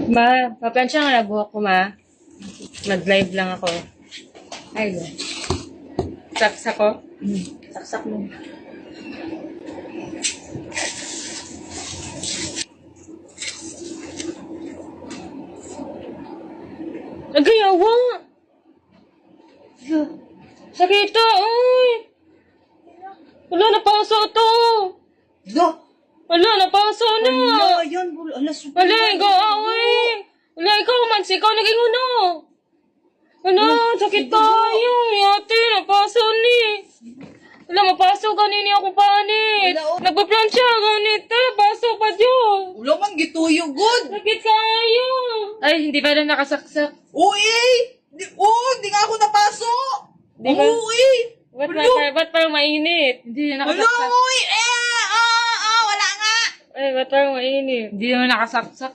Ma, paplansya nga na buhok ko, ma. Nag-live lang ako. Ay, no. Saksak ko? Saksak mo. Nagayawa! Sakita, ay! Wala, napaso to! Lo! Wala, napaso na! Ala, yan. Ala, super. Wala, ikaw away! Wala, ikaw man, ikaw naging uno! Wala, sakit tayo! Yate, napaso ni! Wala, mapaso kanini ako panit! Wala, oh. Nagpaplansya, ganit! Paso pa dyan! Ulo man, gituyo, good. Sakit kayo! Ay, hindi ba na nakasaksak? Uy! Di nga ako napaso! Di ba? Uy! Ba't parang mainit? Hindi na Ulo! nakasaksak. Uy! Wala nga! Ay, ba't parang mainit? Hindi naman nakasaksak.